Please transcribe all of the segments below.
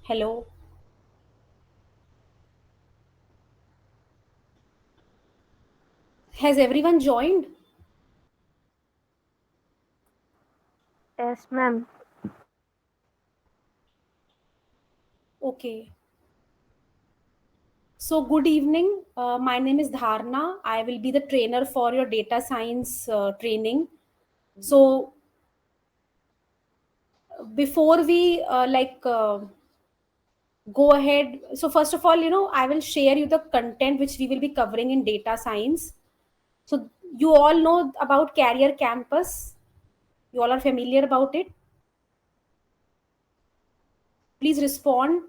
Hello. Has everyone joined? Yes, ma'am. Okay. So, good evening. My name is Dharna. I will be the trainer for your data science training. So, before we go ahead, so first of all, I will share you the content which we will be covering in data science. So, you all know about Career Campus. You all are familiar about it. Please respond.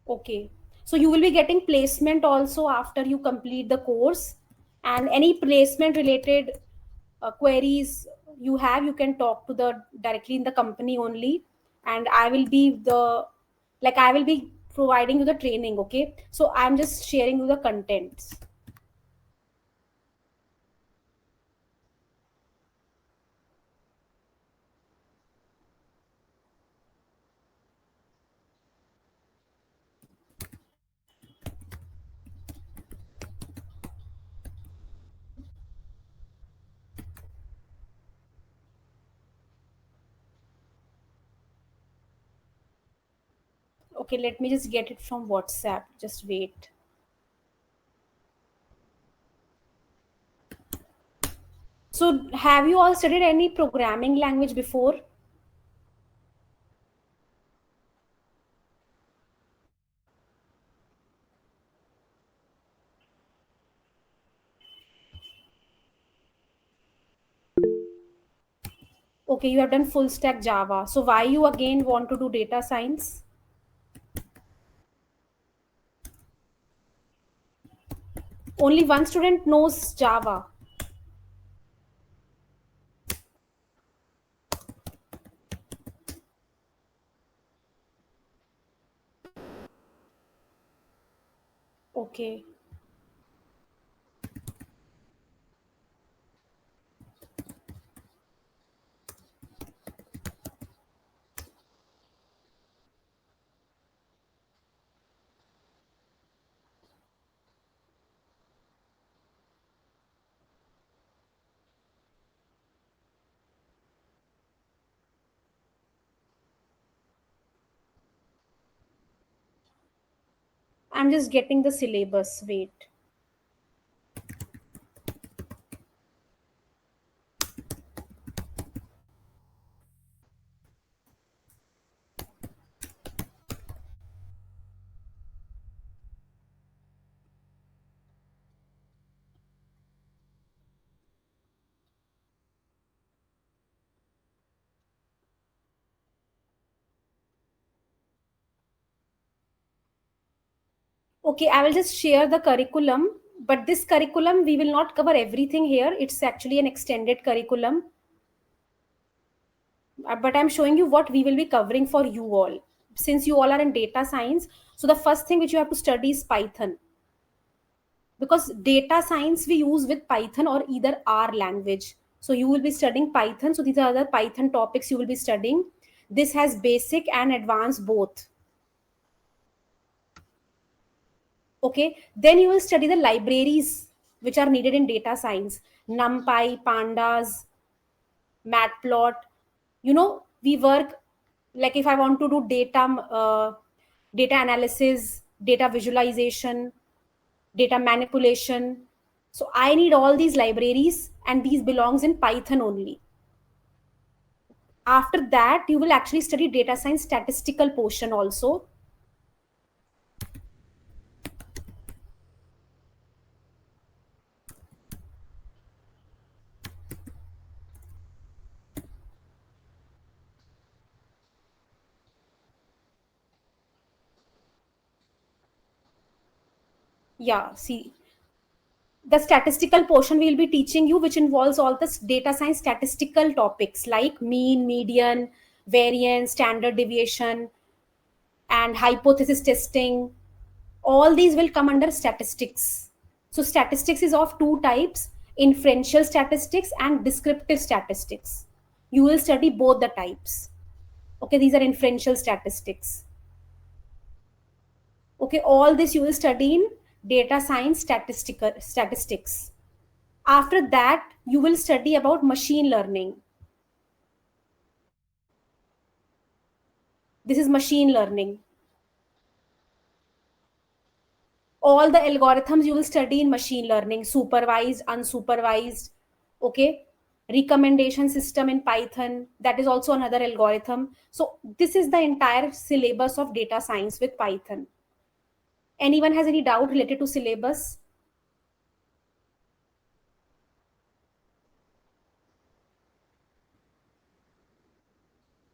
Okay. So you will be getting placement also after you complete the course, and any placement related queries you have, you can talk to the directly in the company only, and I will be I will be providing you the training. Okay. So I'm just sharing you the contents. Okay, let me just get it from WhatsApp. Just wait. So have you all studied any programming language before? Okay, you have done full stack Java. So why you again want to do data science? Only one student knows Java. Okay. I'm just getting the syllabus. Wait. Okay, I will just share the curriculum. But this curriculum, we will not cover everything here. It's actually an extended curriculum. But I'm showing you what we will be covering for you all. Since you all are in data science, so the first thing which you have to study is Python. Because data science we use with Python or either R language. So you will be studying Python. So these are the Python topics you will be studying. This has basic and advanced both. Okay, then you will study the libraries which are needed in data science: NumPy, Pandas, Matplot. We work like if I want to do data analysis, data visualization, data manipulation. So I need all these libraries, and these belongs in Python only. After that, you will actually study data science statistical portion also. Yeah, see, the statistical portion we will be teaching you, which involves all the data science statistical topics like mean, median, variance, standard deviation, and hypothesis testing. All these will come under statistics. So statistics is of two types: inferential statistics and descriptive statistics. You will study both the types. Okay, these are inferential statistics. Okay, all this you will study in data science statistics. After that, you will study about machine learning. This is machine learning. All the algorithms you will study in machine learning, supervised, unsupervised. Okay, recommendation system in Python, that is also another algorithm. So this is the entire syllabus of data science with Python. Anyone has any doubt related to syllabus?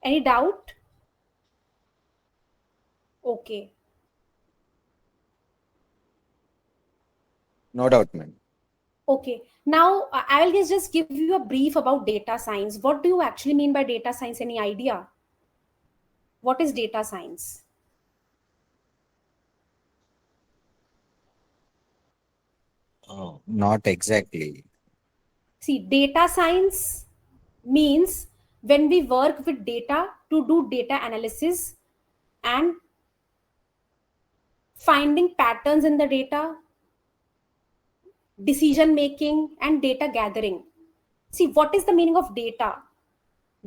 Any doubt? Okay. No doubt, ma'am. Okay. Now I will just give you a brief about data science. What do you actually mean by data science? Any idea? What is data science? Oh, not exactly. See, data science means when we work with data to do data analysis and finding patterns in the data, decision making, and data gathering. See, what is the meaning of data?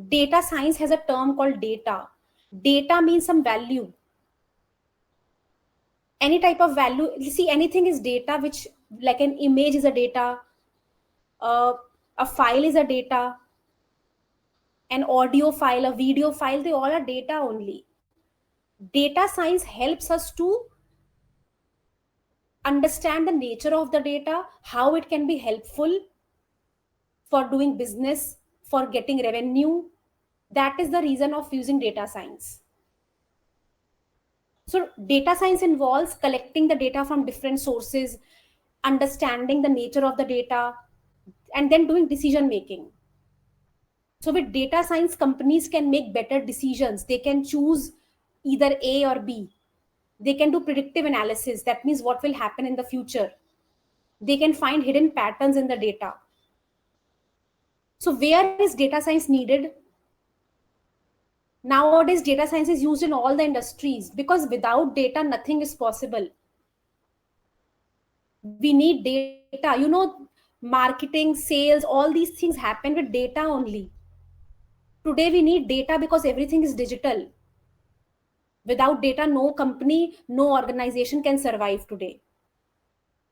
Data science has a term called data. Data means some value. Any type of value. You see, anything is data, which, like, an image is a data, uh, a file is a data, an audio file, a video file, they all are data only. Data science helps us to understand the nature of the data, how it can be helpful for doing business, for getting revenue. That is the reason of using data science. So data science involves collecting the data from different sources, understanding the nature of the data, and then doing decision making. So with data science, companies can make better decisions. They can choose either A or B. They can do predictive analysis. That means what will happen in the future. They can find hidden patterns in the data. So where is data science needed? Nowadays, data science is used in all the industries, because without data, nothing is possible. We need data. Marketing, sales, all these things happen with data only. Today, we need data because everything is digital. Without data, no company, no organization can survive today.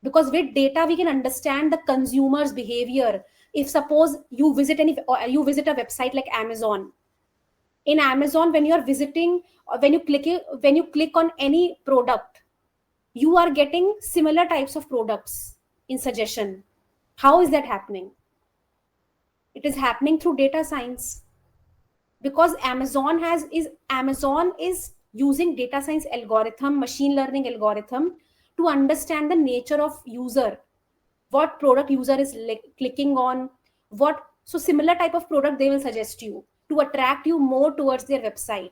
Because with data, we can understand the consumer's behavior. If suppose you visit a website like Amazon. In Amazon, when you are visiting, or when you click on any product, you are getting similar types of products in suggestion. How is that happening? It is happening through data science, because Amazon is using data science algorithm, machine learning algorithm, to understand the nature of user, what product user is clicking on, what so similar type of product they will suggest you to attract you more towards their website.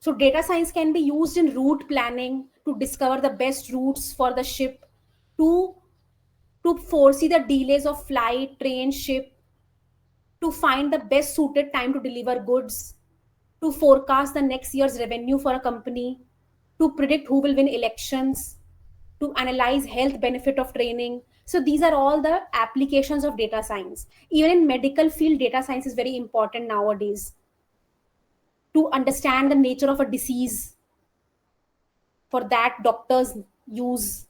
So data science can be used in route planning to discover the best routes for the ship, to foresee the delays of flight, train, ship, to find the best suited time to deliver goods, to forecast the next year's revenue for a company, to predict who will win elections, to analyze health benefit of training. So these are all the applications of data science. Even in medical field, data science is very important nowadays, to understand the nature of a disease. For that, doctors use,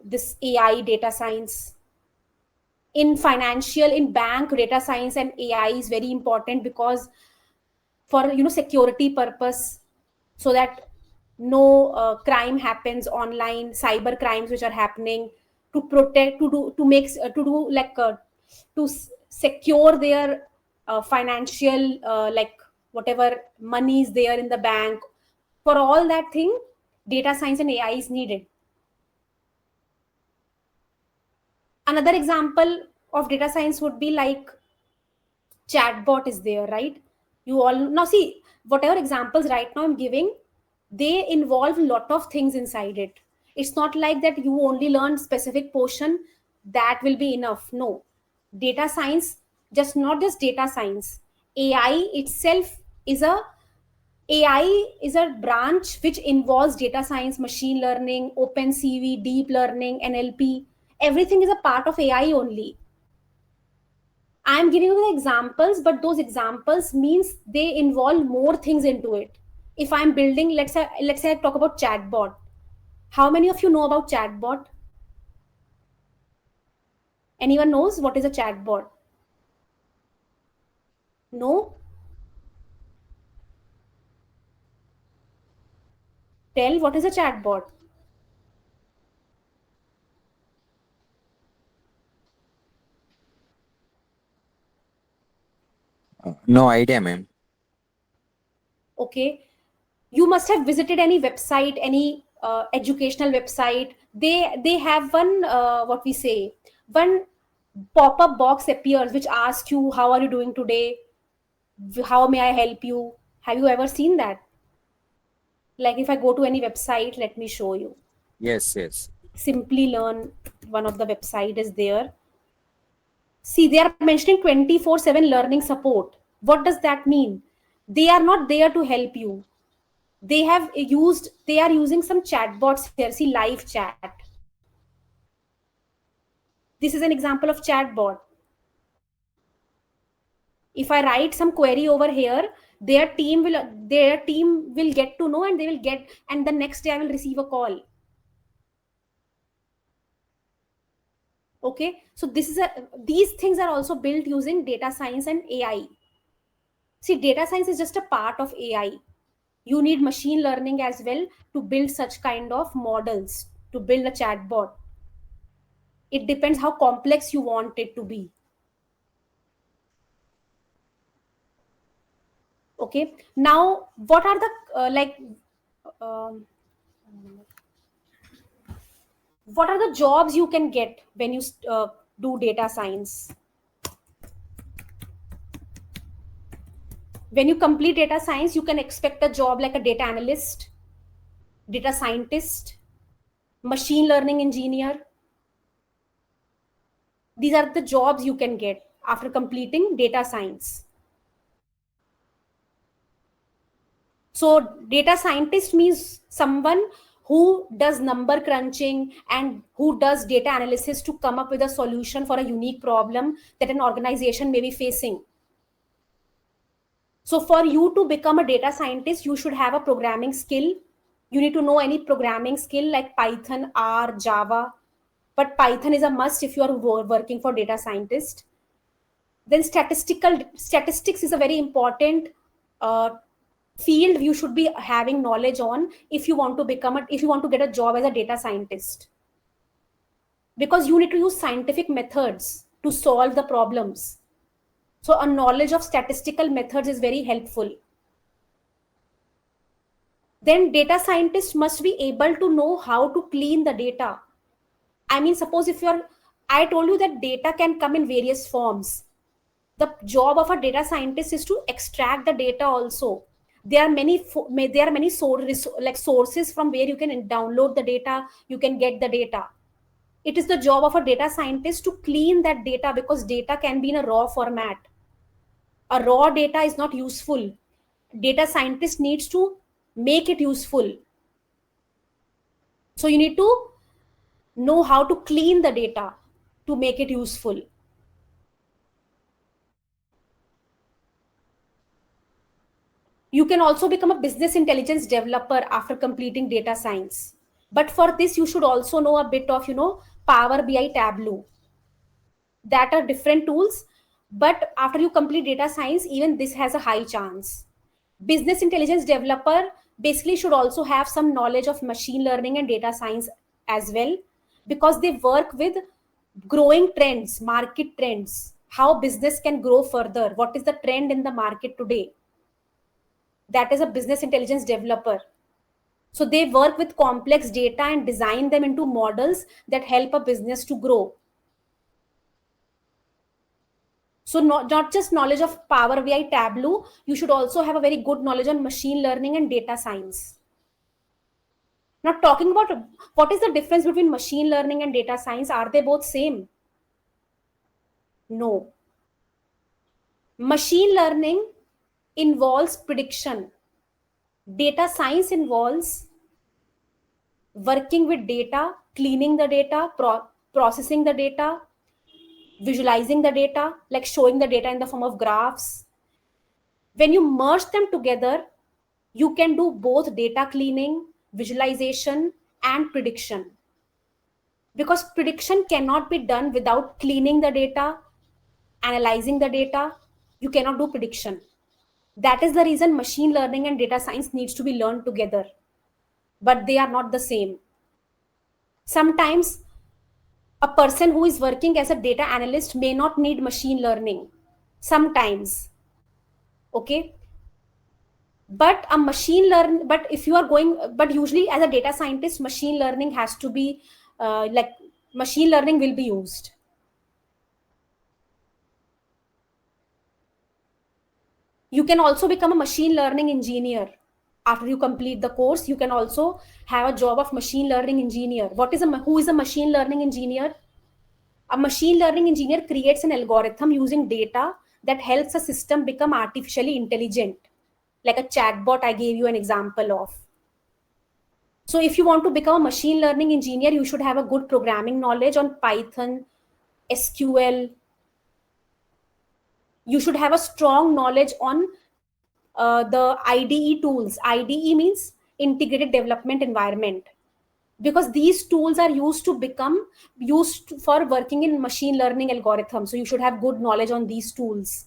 this AI data science. In financial, in bank, data science and AI is very important, because for security purpose, so that no crime happens online, cyber crimes which are happening, to protect, to do like to secure their financial, like whatever money is there in the bank. For all that thing, data science and AI is needed. Another example of data science would be like chatbot is there, right? You all now see, whatever examples right now I'm giving, they involve a lot of things inside it. It's not like that you only learn specific portion, that will be enough. No, data science not just data science. AI itself is a branch which involves data science, machine learning, OpenCV, deep learning, NLP. Everything is a part of AI only. I'm giving you the examples, but those examples means they involve more things into it. If I'm building, let's say I talk about chatbot. How many of you know about chatbot? Anyone knows what is a chatbot? No? Tell, what is a chatbot? No idea, ma'am. Okay. You must have visited any website, any educational website. They have one, what we say, one pop-up box appears which asks you, how are you doing today? How may I help you? Have you ever seen that? Like if I go to any website, let me show you. Yes, yes. Simply Learn, one of the website is there. See, they are mentioning 24/7 learning support. What does that mean? They are not there to help you. They are using some chatbots here. See, live chat. This is an example of chatbot. If I write some query over here, their team will get to know, and they will get, and the next day I will receive a call. Okay, so these things are also built using data science and AI. See, data science is just a part of AI. You need machine learning as well to build such kind of models, to build a chatbot. It depends how complex you want it to be. Okay, now what are the um, what are the jobs you can get when you do data science? When you complete data science, you can expect a job like a data analyst, data scientist, machine learning engineer. These are the jobs you can get after completing data science. So data scientist means someone who does number crunching and who does data analysis to come up with a solution for a unique problem that an organization may be facing. So for you to become a data scientist, you should have a programming skill. You need to know any programming skill like Python, R, Java. But Python is a must if you are working for data scientist. Then statistics is a very important uh, field you should be having knowledge on if you want to get a job as a data scientist, because you need to use scientific methods to solve the problems. So a knowledge of statistical methods is very helpful. Then data scientists must be able to know how to clean the data. I mean, suppose I told you that data can come in various forms. The job of a data scientist is to extract the data also. There are many sources from where you can download the data, you can get the data. It is the job of a data scientist to clean that data, because data can be in a raw format. A raw data is not useful. Data scientist needs to make it useful. So you need to know how to clean the data to make it useful. You can also become a business intelligence developer after completing data science. But for this, you should also know a bit of, Power BI, Tableau. That are different tools. But after you complete data science, even this has a high chance. Business intelligence developer basically should also have some knowledge of machine learning and data science as well, because they work with growing trends, market trends, how business can grow further, what is the trend in the market today. That is a business intelligence developer. So they work with complex data and design them into models that help a business to grow. So not just knowledge of Power BI, Tableau, you should also have a very good knowledge on machine learning and data science. Now talking about what is the difference between machine learning and data science, are they both same? No. Machine learning involves prediction. Data science involves working with data, cleaning the data, processing the data, visualizing the data, like showing the data in the form of graphs. When you merge them together, you can do both data cleaning, visualization, and prediction. Because prediction cannot be done without cleaning the data, analyzing the data. You cannot do prediction. That is the reason machine learning and data science needs to be learned together, but they are not the same. Sometimes a person who is working as a data analyst may not need machine learning. Sometimes, okay? But a machine learn, but if you are going, but usually as a data scientist, machine learning has to be machine learning will be used. You can also become a machine learning engineer. After you complete the course, you can also have a job of machine learning engineer. Who is a machine learning engineer? A machine learning engineer creates an algorithm using data that helps a system become artificially intelligent, like a chatbot I gave you an example of. So if you want to become a machine learning engineer, you should have a good programming knowledge on Python, SQL. You should have a strong knowledge on the IDE tools. IDE means integrated development environment, because these tools are used for working in machine learning algorithms. So you should have good knowledge on these tools.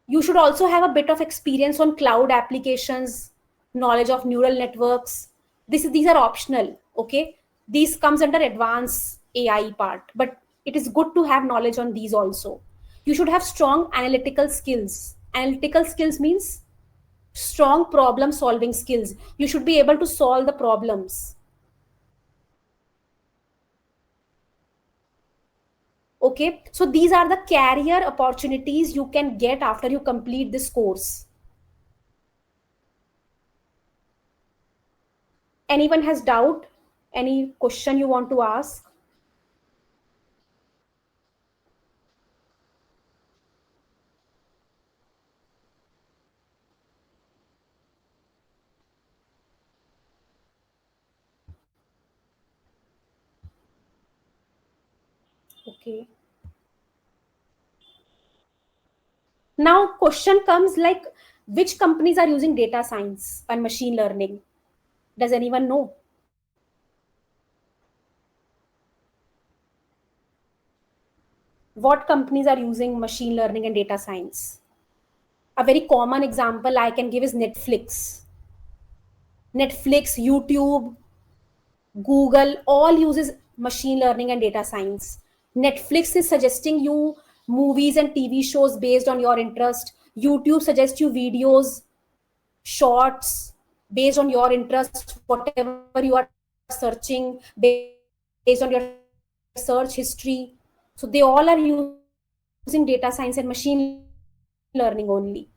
You should also have a bit of experience on cloud applications, knowledge of neural networks. These are optional, okay? These comes under advanced AI part, but it is good to have knowledge on these also. You should have strong analytical skills. Analytical skills means strong problem solving skills. You should be able to solve the problems. Okay, so these are the career opportunities you can get after you complete this course. Anyone has doubt? Any question you want to ask? Okay. Now question comes like, which companies are using data science and machine learning? Does anyone know? What companies are using machine learning and data science? A very common example I can give is Netflix. Netflix, YouTube, Google all uses machine learning and data science. Netflix is suggesting you movies and TV shows based on your interest. YouTube suggests you videos, shorts based on your interest, whatever you are searching based on your search history. So they all are using data science and machine learning only.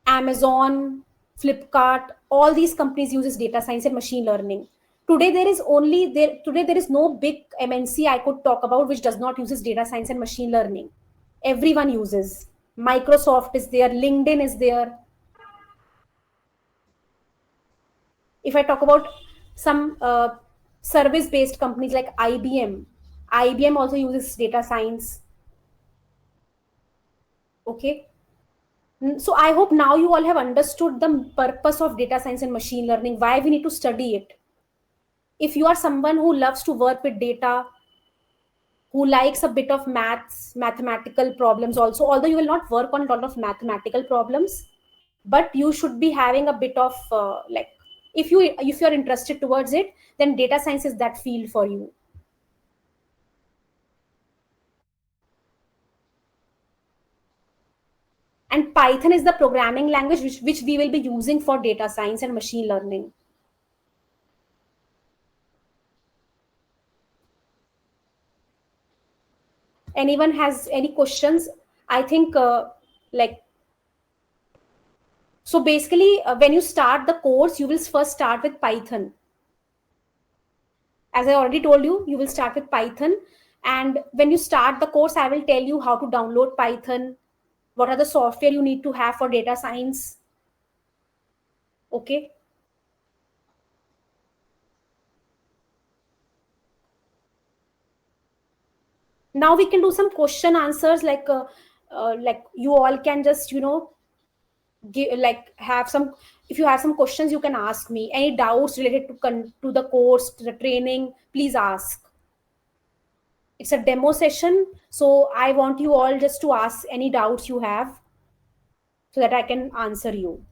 Amazon, Flipkart, all these companies uses data science and machine learning. Today there is no big MNC I could talk about which does not uses data science and machine learning. Everyone uses. Microsoft is there, LinkedIn is there. If I talk about some service-based companies like IBM also uses data science. Okay. So I hope now you all have understood the purpose of data science and machine learning, why we need to study it. If you are someone who loves to work with data, who likes a bit of mathematical problems also, although you will not work on a lot of mathematical problems, but you should be having a bit of like, if you're interested towards it, then data science is that field for you. And Python is the programming language which we will be using for data science and machine learning. Anyone has any questions? I think like, so basically when you start the course, you will first start with Python. As I already told you, you will start with Python. And when you start the course, I will tell you how to download Python, what are the software you need to have for data science. Okay. Now we can do some question answers, like you all can just, give, like have some, if you have some questions, you can ask me. Any doubts related to the course, to the training, please ask. It's a demo session, so I want you all just to ask any doubts you have so that I can answer you.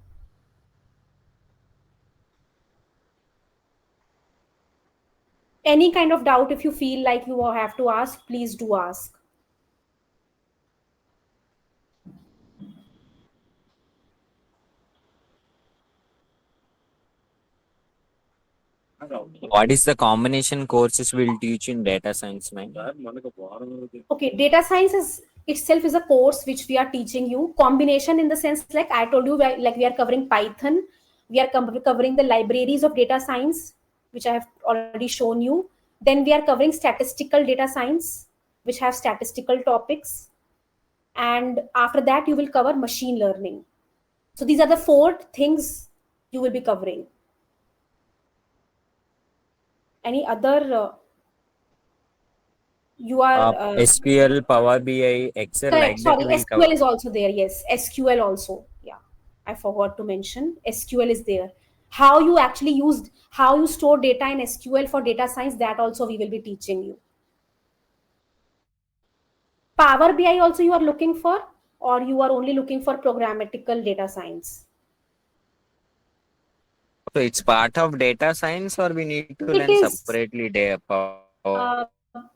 Any kind of doubt, if you feel like you have to ask, please do ask. What is the combination courses we'll teach in data science, ma'am? Okay, data science is itself is a course which we are teaching you. Combination in the sense, like I told you, we are covering Python, we are covering the libraries of data science, which I have already shown you. Then we are covering statistical data science, which have statistical topics. And after that, you will cover machine learning. So these are the 4 things you will be covering. Any other you are SQL, Power BI, Excel, correct. like that Sorry, we'll SQL cover. is also there. Yes, SQL also. Yeah, I forgot to mention SQL is there. How you actually used, how you store data in SQL for data science, that also we will be teaching you. Power BI also you are looking for, or you are only looking for programmatical data science? So it's part of data science, or we need to It learn is. separately Power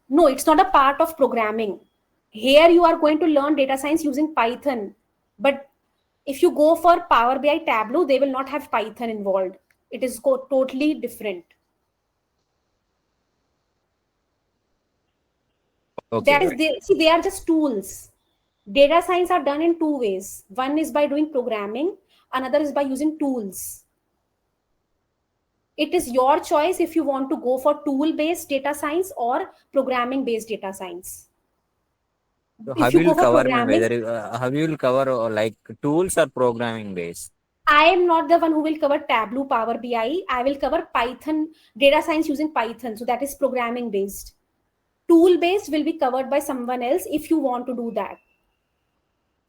No, it's not a part of programming. Here you are going to learn data science using Python, but if you go for Power BI Tableau, they will not have Python involved. It is totally different. That is, Okay. they are just tools. Data science are done in 2 ways. One is by doing programming, another is by using tools. It is your choice if you want to go for tool based data science or programming based data science. So how If you you go will for cover, ma'am, programming, whether how you will cover like tools or programming based? I am not the one who will cover Tableau, Power BI. I will cover Python, data science using Python. So that is programming based. Tool based will be covered by someone else if you want to do that.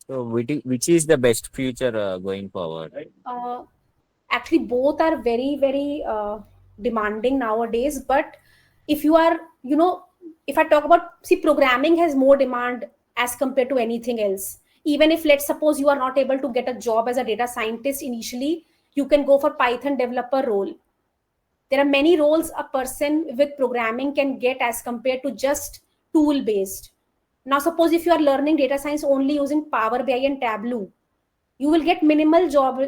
So which is the best future going forward? Uh, Actually, both are very, very demanding nowadays. But if you are, if I talk about, see, programming has more demand as compared to anything else. Even if, let's suppose, you are not able to get a job as a data scientist initially, you can go for Python developer role. There are many roles a person with programming can get as compared to just tool based. Now suppose if you are learning data science only using Power BI and Tableau, you will get minimal job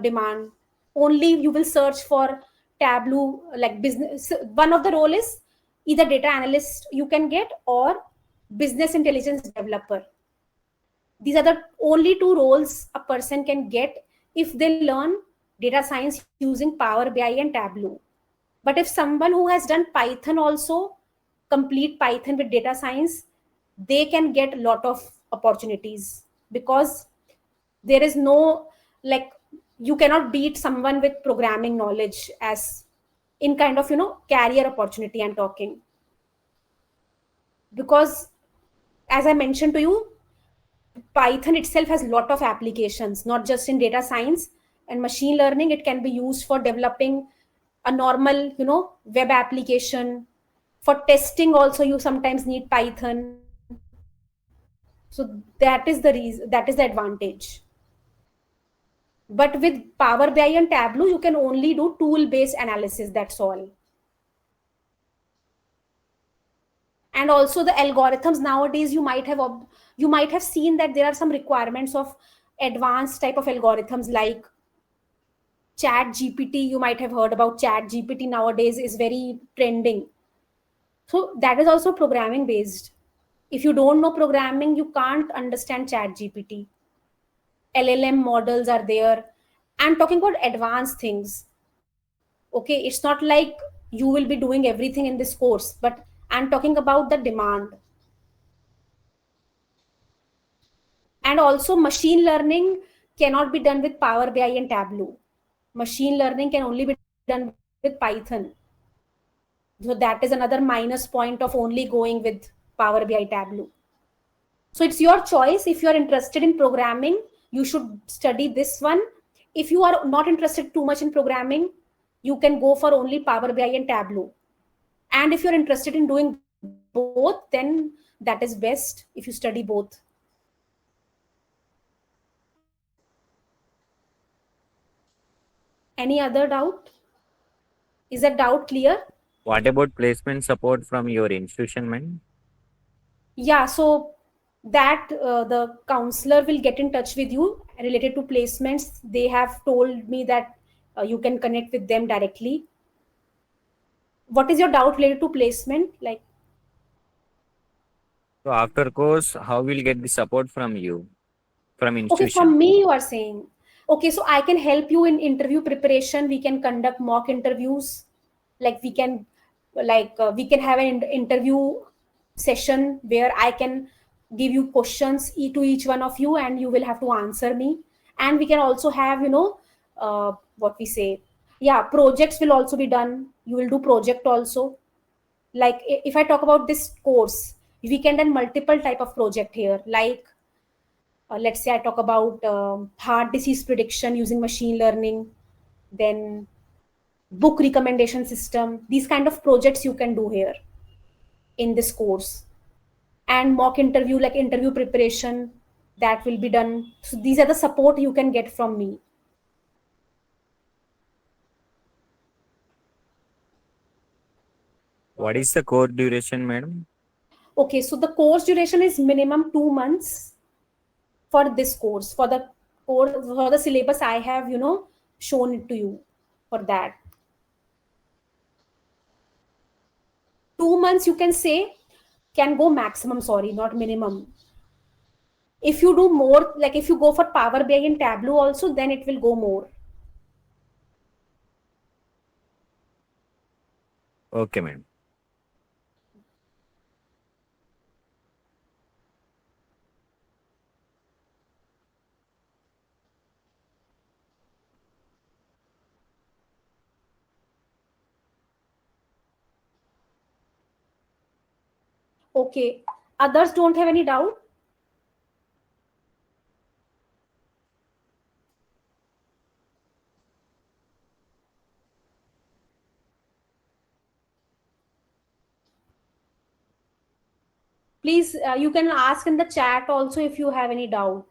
demand. Only you will search for Tableau, like business. One of the role is either data analyst you can get, or business intelligence developer. These are the only 2 roles a person can get if they learn data science using Power BI and Tableau. But if someone who has done Python also, complete Python with data science, they can get a lot of opportunities, because there is no, like, you cannot beat someone with programming knowledge as in kind of, career opportunity I'm talking. Because as I mentioned to you, Python itself has a lot of applications, not just in data science and machine learning. It can be used for developing a normal, web application. For testing also, you sometimes need Python. So that is the reason, that is the advantage. But with Power BI and Tableau, you can only do tool-based analysis. That's all. And also the algorithms nowadays, you might have seen that there are some requirements of advanced type of algorithms like Chat GPT. You might have heard about Chat GPT nowadays, is very trending. So that is also programming based. If you don't know programming, you can't understand Chat GPT. LLM models are there. I'm talking about advanced things. Okay, it's not like you will be doing everything in this course, but and talking about the demand. And also machine learning cannot be done with Power BI and Tableau. Machine learning can only be done with Python. So that is another minus point of only going with Power BI Tableau. So it's your choice. If you are interested in programming, you should study this one. If you are not interested too much in programming, you can go for only Power BI and Tableau. And if you're interested in doing both, then that is best if you study both. Any other doubt? Is that doubt clear? What about placement support from your institution, man? Yeah, so that the counselor will get in touch with you related to placements. They have told me that you can connect with them directly. What is your doubt related to placement? Like, So after course, how will get the support from you, from okay, institution? from me, you are saying. Okay, so I can help you in interview preparation. We can conduct mock interviews. Like we can have an interview session where I can give you questions to each one of you, and you will have to answer me. And we can also have, what we say, yeah, projects will also be done. You will do project also. Like if I talk about this course, we can done multiple type of project here. Like let's say I talk about heart disease prediction using machine learning, then book recommendation system. These kind of projects you can do here in this course. And mock interview, like interview preparation, that will be done. So these are the support you can get from me. What is the course duration, madam? Okay, so the course duration is minimum 2 months for this course. For the syllabus I have, shown it to you for that. 2 months you can say, can go maximum, sorry, not minimum. If you do more, like if you go for Power BI and Tableau also, then it will go more. Okay, madam. Okay, others don't have any doubt? Please, you can ask in the chat also if you have any doubt.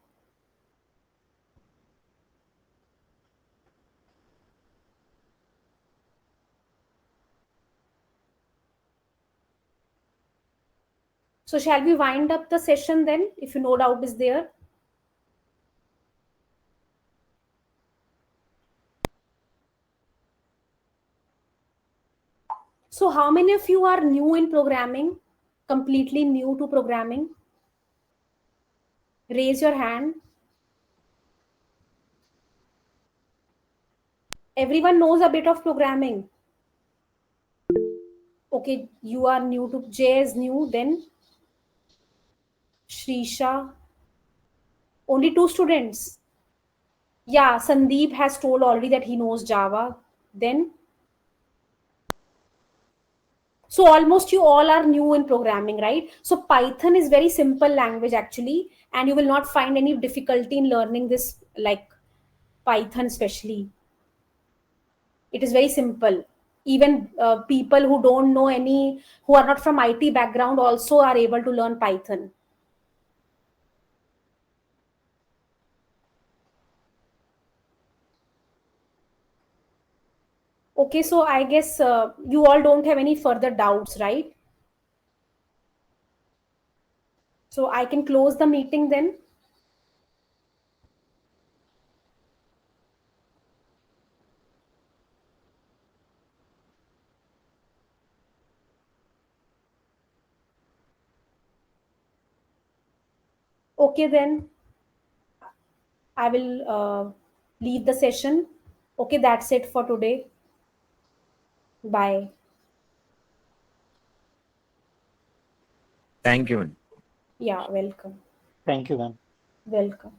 So shall we wind up the session then, if no doubt is there? So how many of you are new in programming? Completely new to programming? Raise your hand. Everyone knows a bit of programming. Okay, you are new to, Jay is new, then Shrisha. Only two students. Yeah, Sandeep has told already that he knows Java. Then, so almost you all are new in programming, right? So Python is very simple language actually, and you will not find any difficulty in learning this, like Python especially. It is very simple. Even people who don't know any, who are not from IT background, also are able to learn Python. Okay, so I guess you all don't have any further doubts, right? So I can close the meeting then. Okay, then I will leave the session. Okay, that's it for today. Bye. Thank you. Yeah, welcome. Thank you, ma'am. Welcome.